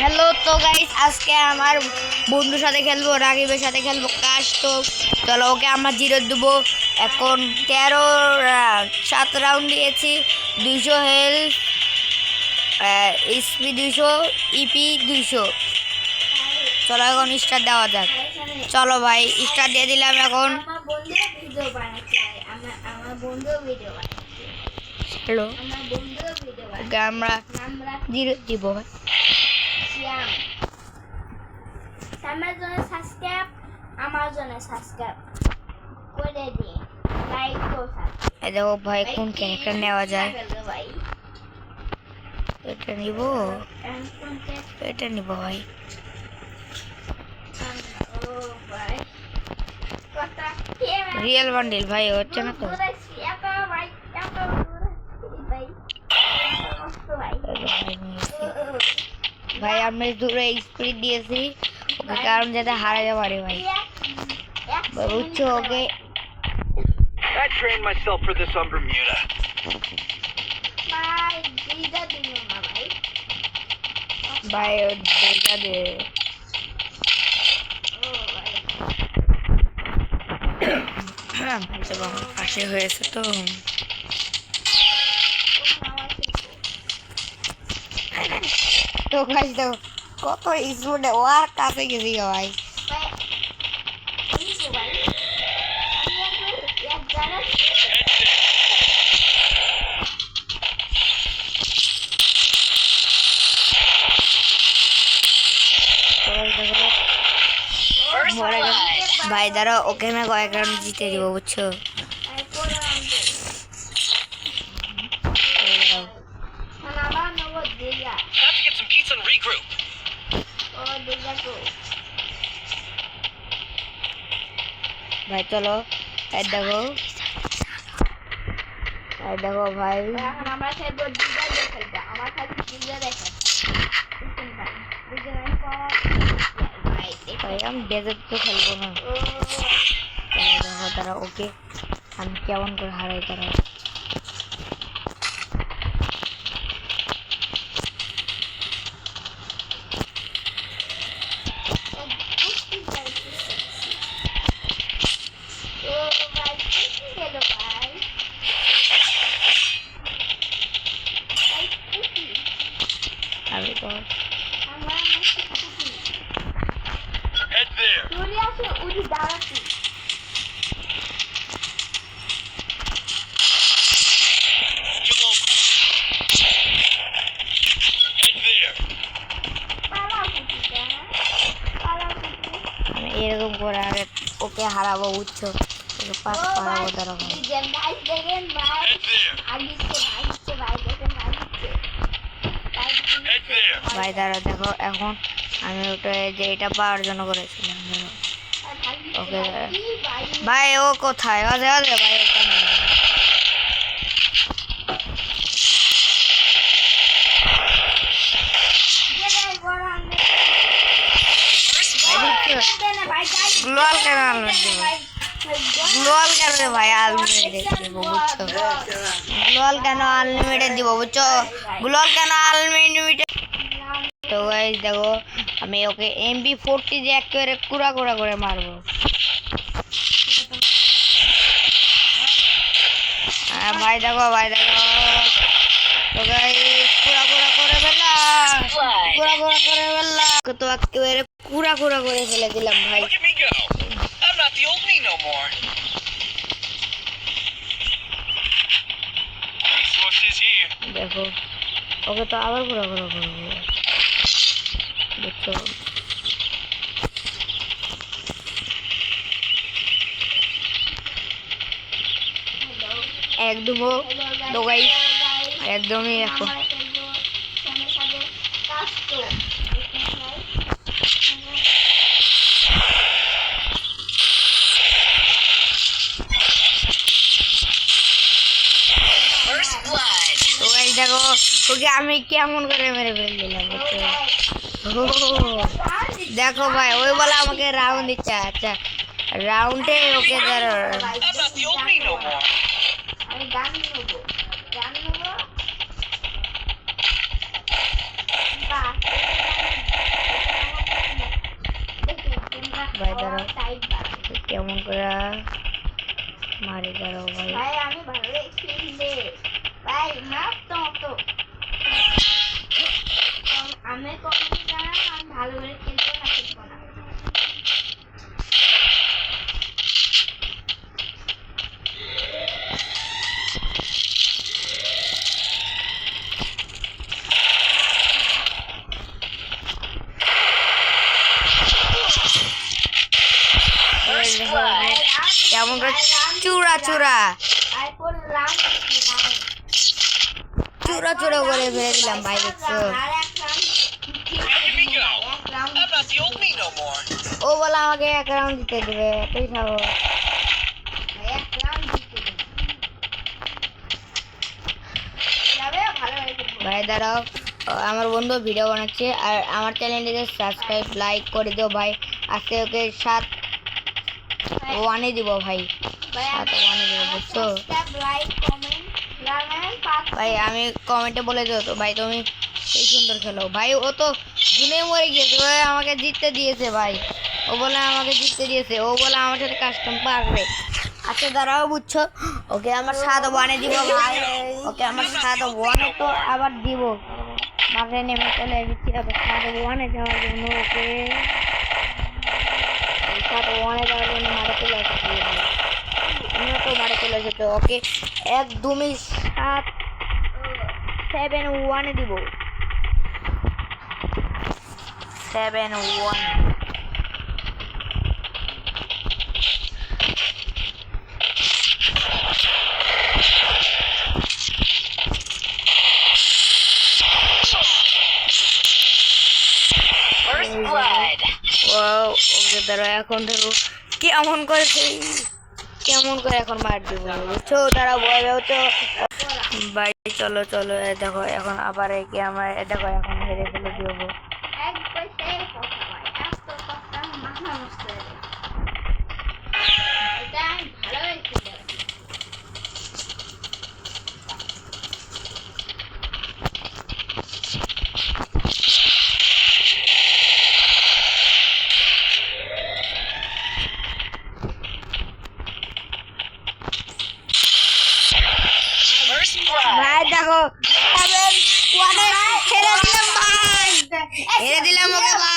Hello তো guys, আজকে আমার বন্ধুর সাথে খেলবো, রাকিবের সাথে খেলবো কাশ। তো চলো ওকে আমরা জিরো দেবো। এখন 7 রাউন্ড দিয়েছি, 200 হেলথ, এসপি 200, ইপি 200। চলো এখন স্টার দেওয়া যাক। চলো ভাই স্টার দিয়ে দিলাম। এখন হ্যালো, ওকে আমরা জিরো দিব ভাই। দেখো ভাই কোন ক্যারেক্টার নেওয়া যায়। এটা নিব, এটা নিব ভাই। রিয়েল বান্ডিল ভাই হচ্ছে না তো ভাই। আমি দূরে স্পিড দিয়েছি ওকে, কারণ যাতে হারাতে পারে ভাই, বুঝছো? ওকে I trained myself for this on Bermuda. ভাই দেখা দে। পাশে হয়েছে তো তো গাইস দেখো কত স্পিডে ওর কাছে গেছি ভাই। ভাই দাঁড়া, ওকে আমি কয়েক রাউন্ড জিতে দিব, বুঝছো? Have to get some pizza and regroup. ভাই চলো, এই দেখো, এই দেখো ভাই। ভাই আমি ডেজার্ট তো খেলবো না। দেখো তারা ওকে আমি কেমন করে হারাই তারা। আমি তো Head there. Jamal Cooper. Head there. আমি এরকম করে আরে ওকে হারাবো, বুঝছো? ওকে পাস করাবো তারা ভাই। Head there. Head there. ভাই দাঁড়া, দেখো এখন আমি ওটা যে এটা পাওয়ার জন্য করেছিলাম। ওকে ভাই ও কোথায়? আরে আরে ভাই ওখানে। গ্লোয়াল কেন আলমেট দেবো? গ্লোয়াল কেন রে ভাই আনলিমিটেড দেবো, বুঝছো? গ্লোয়াল কেন আনলিমিটেড দিব, বুঝছো? গ্লোয়াল কেন আনলিমিটেড? তো গাইস দেখো আমি ওকে MP40 দিয়ে একেবারে কুড়া কুড়া করে মারবো। ভাই দেখো, ভাই দেখো, তো গাইস কুড়া কুড়া করে ফেললাম, কুড়া কুড়া করে ফেললাম। তো একেবারে কুড়া কুড়া করে ফেলে দিলাম ভাই। Look at me go. I'm not the old me no more. Resources here. দেখো ওকে তো আবার কুড়া কুড়া করবো, বুঝছো? একদম তো গাইস একদমই এখন তো গাইস দেখো ওকে আমি কেমন করে মেরে ফেললাম, বুঝছো? দেখো ভাই ওই বলে আমাকে রাউন্ড দিচ্ছে। আচ্ছা রাউন্ডে ওকে ধরো। I'm not the old me no more. কেমন করে মারি দাঁড়াও ভাই। ভাই আমি ভালো খেললে ভাই মাপ তো আমি কখনো জানা আমি ভালো করে খেলবো না কেমন করে চূড়া চূড়া তারপর রাউন্ড চূড়া চূড়া করে ফেলে দিলাম ভাই। দেখছো আর এক round I'm not the old me no more. ও বলে আমাকে 1 রাউন্ড দিতে দেবে, তুই খাবো। এক রাউন্ড জিতে যাবে ভালো হয়েছে ভাই দাঁড়াও, আমার বন্ধু ভিডিও বানাচ্ছে আর আমার চ্যানেলটিকে সাবস্ক্রাইব লাইক করে দিও ভাই। আজকে ওকে 7 ওয়ানে দিব ভাই, ভাই 7 ওয়ানে দিব বুঝছো সাবস্ক্রাইব লাইক কমেন্ট লাগান ভাই। আমি কমেন্টে বলে দিও তো ভাই তুমি এই সুন্দর খেলো ভাই। ও তো জুনে মরে গিয়েছে, ও আমাকে জিততে দিয়েছে ভাই। ও বলে আমাকে জিততে দিয়েছে, ও বলে আমার সাথে কাস্টম পারবে। আচ্ছা দাঁড়াও বুঝছো, ওকে আমার 7 ওয়ানে দিব ভাই। ওকে আমার 7 ওয়ানে তো আবার দিব, মাঠে নেমে চলে এসেছি আবার 7 ওয়ানে যাওয়ার জন্য। ওকে 7 ওয়ানে যাওয়ার জন্য মাঠে চলে এসেছি ভাই। তুমিও তো মাঠে চলে এসেছো। ওকে 1-2 7 ওয়ানে দিব, 7 ওয়ান। First blood. ওকে ধরো এখন ধরো কেমন করে এখন মার দিব বুঝছো। তারা বলবে হচ্ছে ভাই চলো চলো, দেখো এখন আবার একে আমার দেখো এখন হেরে ফেলে দিব। এক পয়সায় কথা ভাই এত কথা মাথা নষ্ট হয়ে গেছে এটা আমি ভালো হয়েছে First blood. ভাই দেখো হেরে দিলাম ভাই, হেরে দিলাম ওকে ভাই।